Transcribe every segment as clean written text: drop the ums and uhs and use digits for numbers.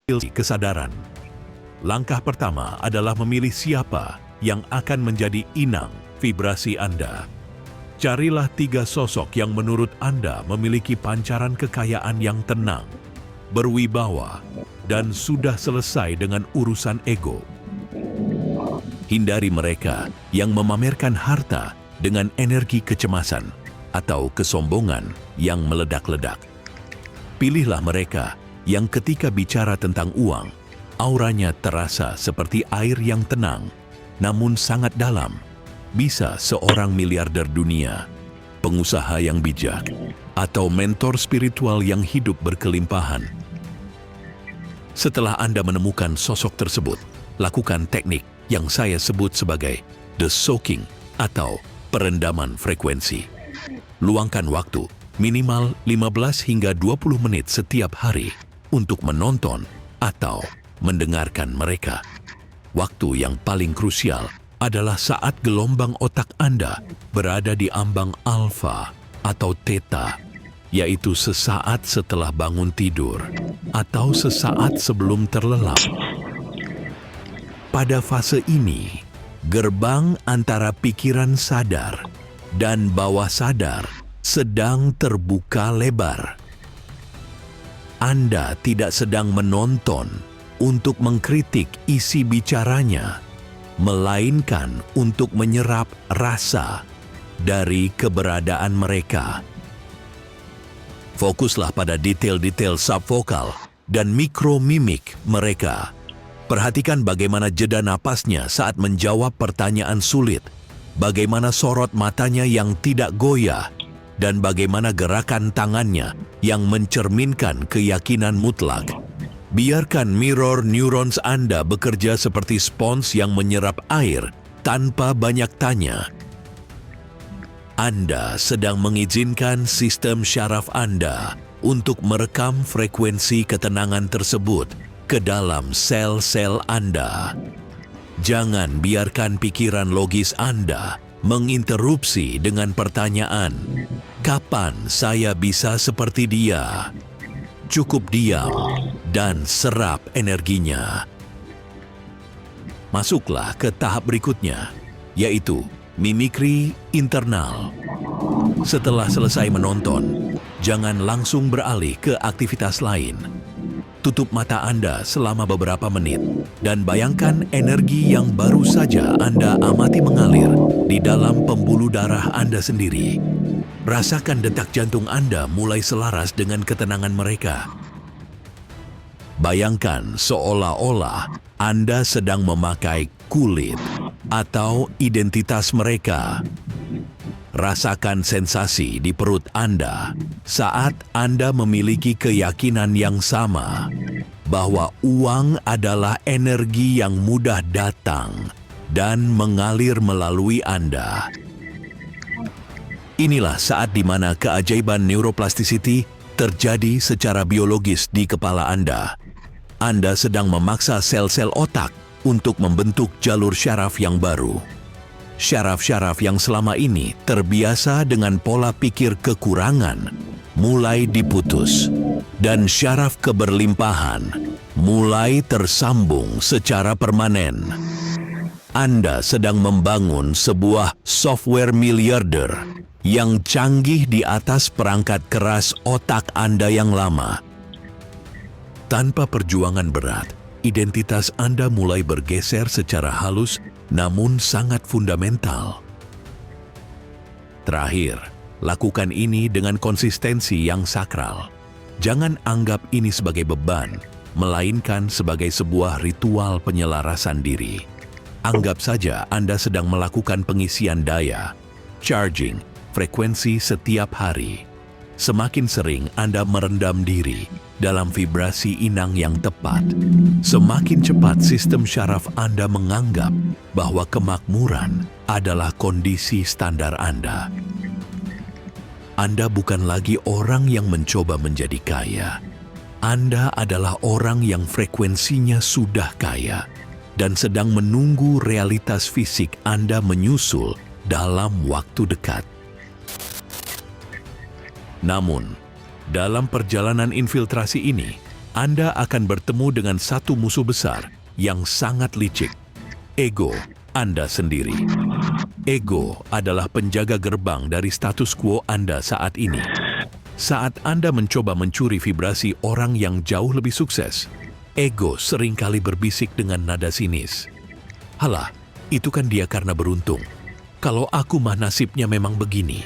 kesadaran. Langkah pertama adalah memilih siapa yang akan menjadi inang vibrasi Anda. Carilah 3 sosok yang menurut Anda memiliki pancaran kekayaan yang tenang, berwibawa, dan sudah selesai dengan urusan ego. Hindari mereka yang memamerkan harta dengan energi kecemasan atau kesombongan yang meledak-ledak. Pilihlah mereka yang ketika bicara tentang uang, auranya terasa seperti air yang tenang, namun sangat dalam. Bisa seorang miliarder dunia, pengusaha yang bijak, atau mentor spiritual yang hidup berkelimpahan. Setelah Anda menemukan sosok tersebut, lakukan teknik yang saya sebut sebagai the soaking atau perendaman frekuensi. Luangkan waktu minimal 15 hingga 20 menit setiap hari untuk menonton atau mendengarkan mereka. Waktu yang paling krusial adalah saat gelombang otak Anda berada di ambang alfa atau theta, yaitu sesaat setelah bangun tidur atau sesaat sebelum terlelap. Pada fase ini, gerbang antara pikiran sadar dan bawah sadar sedang terbuka lebar. Anda tidak sedang menonton untuk mengkritik isi bicaranya, melainkan untuk menyerap rasa dari keberadaan mereka. Fokuslah pada detail-detail subvokal dan mikromimik mereka. Perhatikan bagaimana jeda napasnya saat menjawab pertanyaan sulit, bagaimana sorot matanya yang tidak goyah, dan bagaimana gerakan tangannya yang mencerminkan keyakinan mutlak. Biarkan mirror neurons Anda bekerja seperti spons yang menyerap air tanpa banyak tanya. Anda sedang mengizinkan sistem syaraf Anda untuk merekam frekuensi ketenangan tersebut ke dalam sel-sel Anda. Jangan biarkan pikiran logis Anda menginterupsi dengan pertanyaan, "Kapan saya bisa seperti dia?" Cukup diam dan serap energinya. Masuklah ke tahap berikutnya, yaitu mimikri internal. Setelah selesai menonton, jangan langsung beralih ke aktivitas lain. Tutup mata Anda selama beberapa menit dan bayangkan energi yang baru saja Anda amati mengalir di dalam pembuluh darah Anda sendiri. Rasakan detak jantung Anda mulai selaras dengan ketenangan mereka. Bayangkan seolah-olah Anda sedang memakai kulit atau identitas mereka. Rasakan sensasi di perut Anda saat Anda memiliki keyakinan yang sama bahwa uang adalah energi yang mudah datang dan mengalir melalui Anda. Inilah saat di mana keajaiban neuroplasticity terjadi secara biologis di kepala Anda. Anda sedang memaksa sel-sel otak untuk membentuk jalur syaraf yang baru. Syaraf-syaraf yang selama ini terbiasa dengan pola pikir kekurangan mulai diputus, dan syaraf keberlimpahan mulai tersambung secara permanen. Anda sedang membangun sebuah software miliarder yang canggih di atas perangkat keras otak Anda yang lama. Tanpa perjuangan berat, identitas Anda mulai bergeser secara halus namun sangat fundamental. Terakhir, lakukan ini dengan konsistensi yang sakral. Jangan anggap ini sebagai beban, melainkan sebagai sebuah ritual penyelarasan diri. Anggap saja Anda sedang melakukan pengisian daya, charging, frekuensi setiap hari. Semakin sering Anda merendam diri dalam vibrasi inang yang tepat, semakin cepat sistem syaraf Anda menganggap bahwa kemakmuran adalah kondisi standar Anda. Anda bukan lagi orang yang mencoba menjadi kaya. Anda adalah orang yang frekuensinya sudah kaya dan sedang menunggu realitas fisik Anda menyusul dalam waktu dekat. Namun, dalam perjalanan infiltrasi ini, Anda akan bertemu dengan satu musuh besar yang sangat licik, ego Anda sendiri. Ego adalah penjaga gerbang dari status quo Anda saat ini. Saat Anda mencoba mencuri vibrasi orang yang jauh lebih sukses, ego seringkali berbisik dengan nada sinis. Halah, itu kan dia karena beruntung. Kalau aku mah nasibnya memang begini.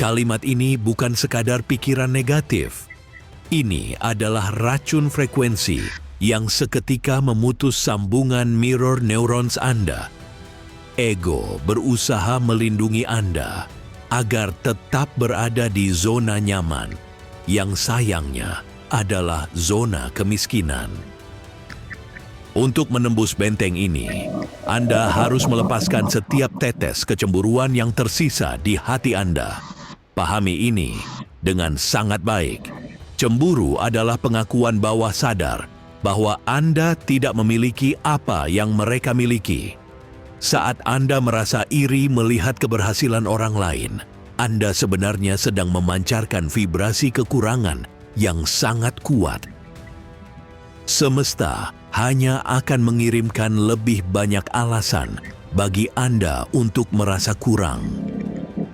Kalimat ini bukan sekadar pikiran negatif. Ini adalah racun frekuensi yang seketika memutus sambungan mirror neurons Anda. Ego berusaha melindungi Anda agar tetap berada di zona nyaman, yang sayangnya adalah zona kemiskinan. Untuk menembus benteng ini, Anda harus melepaskan setiap tetes kecemburuan yang tersisa di hati Anda. Pahami ini dengan sangat baik. Cemburu adalah pengakuan bawah sadar bahwa Anda tidak memiliki apa yang mereka miliki. Saat Anda merasa iri melihat keberhasilan orang lain, Anda sebenarnya sedang memancarkan vibrasi kekurangan yang sangat kuat. Semesta hanya akan mengirimkan lebih banyak alasan bagi Anda untuk merasa kurang.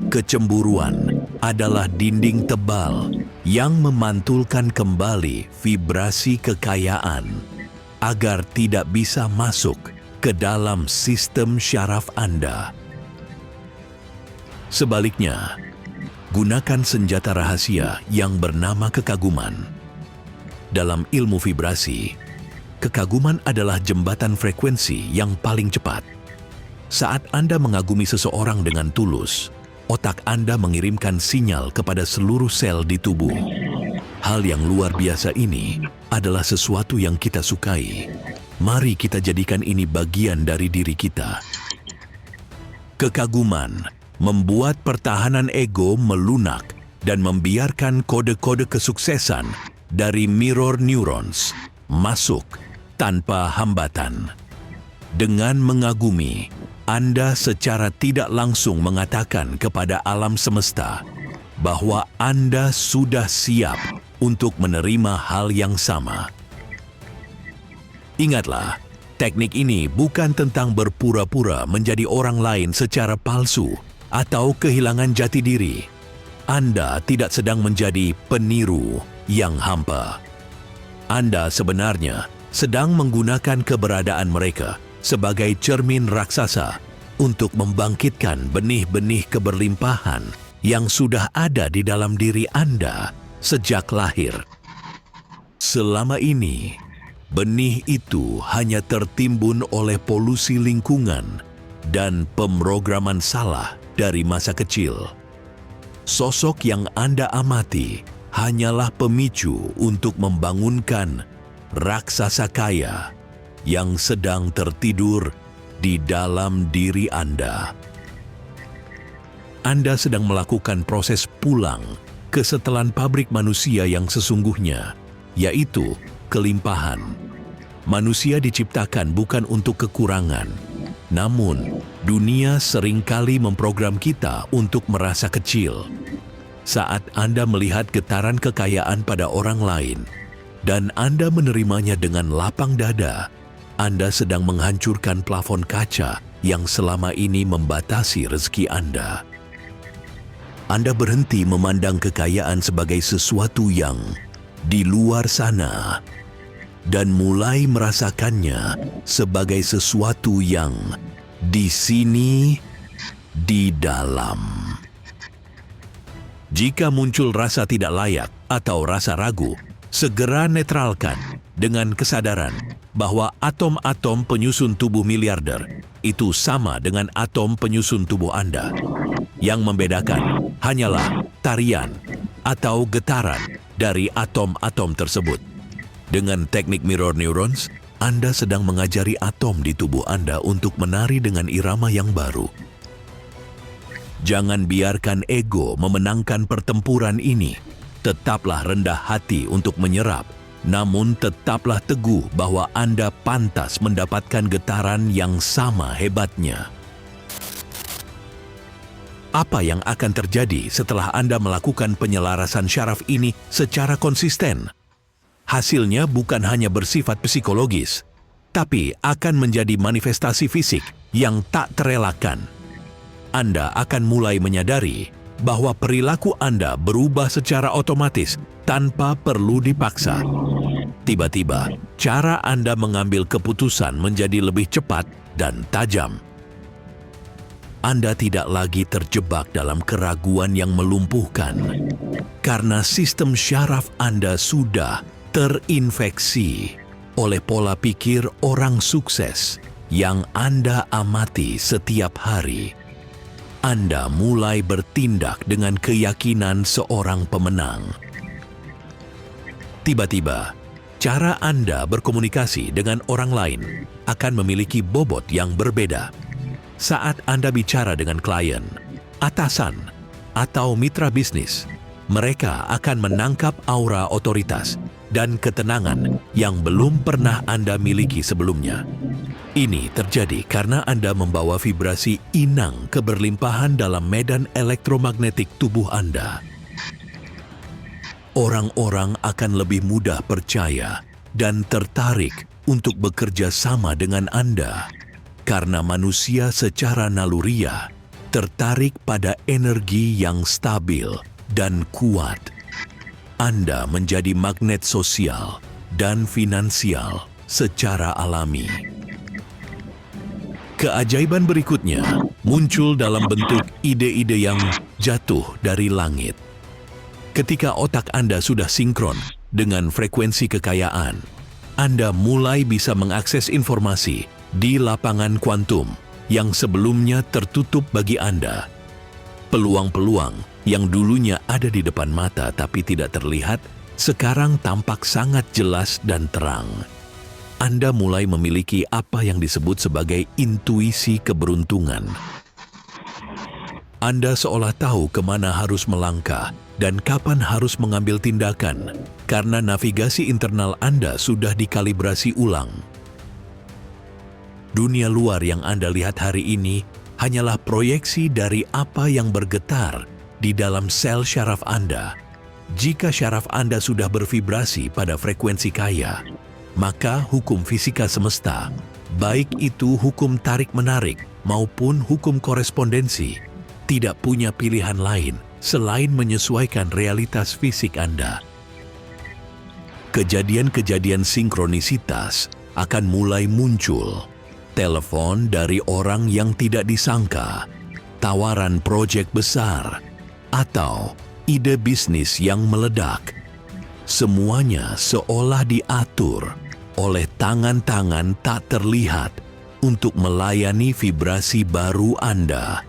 Kecemburuan adalah dinding tebal yang memantulkan kembali vibrasi kekayaan agar tidak bisa masuk ke dalam sistem syaraf Anda. Sebaliknya, gunakan senjata rahasia yang bernama kekaguman. Dalam ilmu vibrasi, kekaguman adalah jembatan frekuensi yang paling cepat. Saat Anda mengagumi seseorang dengan tulus, otak Anda mengirimkan sinyal kepada seluruh sel di tubuh. Hal yang luar biasa ini adalah sesuatu yang kita sukai. Mari kita jadikan ini bagian dari diri kita. Kekaguman membuat pertahanan ego melunak dan membiarkan kode-kode kesuksesan dari mirror neurons masuk tanpa hambatan. Dengan mengagumi, Anda secara tidak langsung mengatakan kepada alam semesta bahwa Anda sudah siap untuk menerima hal yang sama. Ingatlah, teknik ini bukan tentang berpura-pura menjadi orang lain secara palsu atau kehilangan jati diri. Anda tidak sedang menjadi peniru yang hampa. Anda sebenarnya sedang menggunakan keberadaan mereka sebagai cermin raksasa untuk membangkitkan benih-benih keberlimpahan yang sudah ada di dalam diri Anda sejak lahir. Selama ini, benih itu hanya tertimbun oleh polusi lingkungan dan pemrograman salah dari masa kecil. Sosok yang Anda amati hanyalah pemicu untuk membangunkan raksasa kaya yang sedang tertidur di dalam diri Anda. Anda sedang melakukan proses pulang ke setelan pabrik manusia yang sesungguhnya, yaitu kelimpahan. Manusia diciptakan bukan untuk kekurangan, namun dunia seringkali memprogram kita untuk merasa kecil. Saat Anda melihat getaran kekayaan pada orang lain, dan Anda menerimanya dengan lapang dada, Anda sedang menghancurkan plafon kaca yang selama ini membatasi rezeki Anda. Anda berhenti memandang kekayaan sebagai sesuatu yang di luar sana dan mulai merasakannya sebagai sesuatu yang di sini, di dalam. Jika muncul rasa tidak layak atau rasa ragu, segera netralkan dengan kesadaran bahwa atom-atom penyusun tubuh miliarder itu sama dengan atom penyusun tubuh Anda. Yang membedakan hanyalah tarian atau getaran dari atom-atom tersebut. Dengan teknik mirror neurons, Anda sedang mengajari atom di tubuh Anda untuk menari dengan irama yang baru. Jangan biarkan ego memenangkan pertempuran ini. Tetaplah rendah hati untuk menyerap, namun tetaplah teguh bahwa Anda pantas mendapatkan getaran yang sama hebatnya. Apa yang akan terjadi setelah Anda melakukan penyelarasan syaraf ini secara konsisten? Hasilnya bukan hanya bersifat psikologis, tapi akan menjadi manifestasi fisik yang tak terelakkan. Anda akan mulai menyadari bahwa perilaku Anda berubah secara otomatis tanpa perlu dipaksa. Tiba-tiba, cara Anda mengambil keputusan menjadi lebih cepat dan tajam. Anda tidak lagi terjebak dalam keraguan yang melumpuhkan, karena sistem syaraf Anda sudah terinfeksi oleh pola pikir orang sukses yang Anda amati setiap hari. Anda mulai bertindak dengan keyakinan seorang pemenang. Tiba-tiba, cara Anda berkomunikasi dengan orang lain akan memiliki bobot yang berbeda. Saat Anda bicara dengan klien, atasan, atau mitra bisnis, mereka akan menangkap aura otoritas dan ketenangan yang belum pernah Anda miliki sebelumnya. Ini terjadi karena Anda membawa vibrasi inang keberlimpahan dalam medan elektromagnetik tubuh Anda. Orang-orang akan lebih mudah percaya dan tertarik untuk bekerja sama dengan Anda karena manusia secara naluriah tertarik pada energi yang stabil dan kuat. Anda menjadi magnet sosial dan finansial secara alami. Keajaiban berikutnya muncul dalam bentuk ide-ide yang jatuh dari langit. Ketika otak Anda sudah sinkron dengan frekuensi kekayaan, Anda mulai bisa mengakses informasi di lapangan kuantum yang sebelumnya tertutup bagi Anda. Peluang-peluang yang dulunya ada di depan mata tapi tidak terlihat, sekarang tampak sangat jelas dan terang. Anda mulai memiliki apa yang disebut sebagai intuisi keberuntungan. Anda seolah tahu kemana harus melangkah dan kapan harus mengambil tindakan, karena navigasi internal Anda sudah dikalibrasi ulang. Dunia luar yang Anda lihat hari ini hanyalah proyeksi dari apa yang bergetar di dalam sel syaraf Anda. Jika syaraf Anda sudah bervibrasi pada frekuensi kaya, maka hukum fisika semesta, baik itu hukum tarik-menarik maupun hukum korespondensi, tidak punya pilihan lain selain menyesuaikan realitas fisik Anda. Kejadian-kejadian sinkronisitas akan mulai muncul. Telepon dari orang yang tidak disangka, tawaran proyek besar, atau ide bisnis yang meledak. Semuanya seolah diatur oleh tangan-tangan tak terlihat untuk melayani vibrasi baru Anda.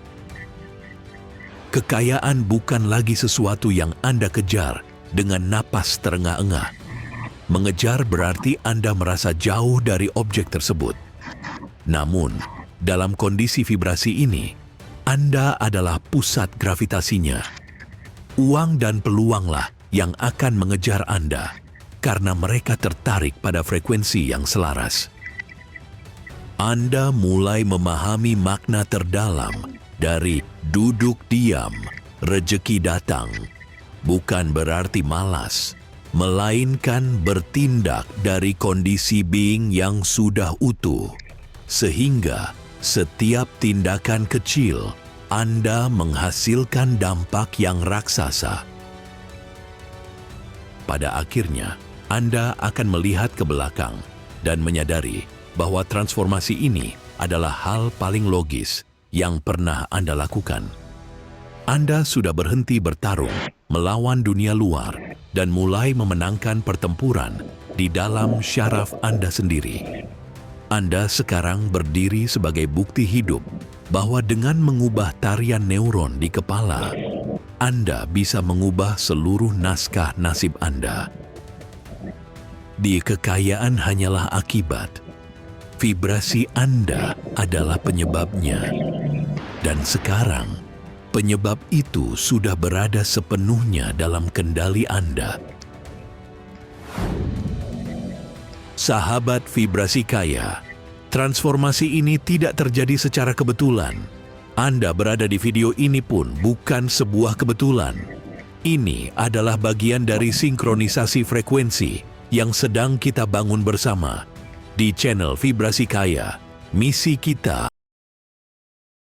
Kekayaan bukan lagi sesuatu yang Anda kejar dengan napas terengah-engah. Mengejar berarti Anda merasa jauh dari objek tersebut. Namun, dalam kondisi vibrasi ini, Anda adalah pusat gravitasinya. Uang dan peluanglah yang akan mengejar Anda, karena mereka tertarik pada frekuensi yang selaras. Anda mulai memahami makna terdalam dari duduk diam, rejeki datang. Bukan berarti malas, melainkan bertindak dari kondisi being yang sudah utuh. Sehingga setiap tindakan kecil Anda menghasilkan dampak yang raksasa. Pada akhirnya, Anda akan melihat ke belakang dan menyadari bahwa transformasi ini adalah hal paling logis yang pernah Anda lakukan. Anda sudah berhenti bertarung melawan dunia luar dan mulai memenangkan pertempuran di dalam syaraf Anda sendiri. Anda sekarang berdiri sebagai bukti hidup bahwa dengan mengubah tarian neuron di kepala, Anda bisa mengubah seluruh naskah nasib Anda. Di kekayaan hanyalah akibat. Vibrasi Anda adalah penyebabnya. Dan sekarang, penyebab itu sudah berada sepenuhnya dalam kendali Anda. Sahabat vibrasi kaya, transformasi ini tidak terjadi secara kebetulan. Anda berada di video ini pun bukan sebuah kebetulan. Ini adalah bagian dari sinkronisasi frekuensi yang sedang kita bangun bersama di channel Vibrasi Kaya. Misi kita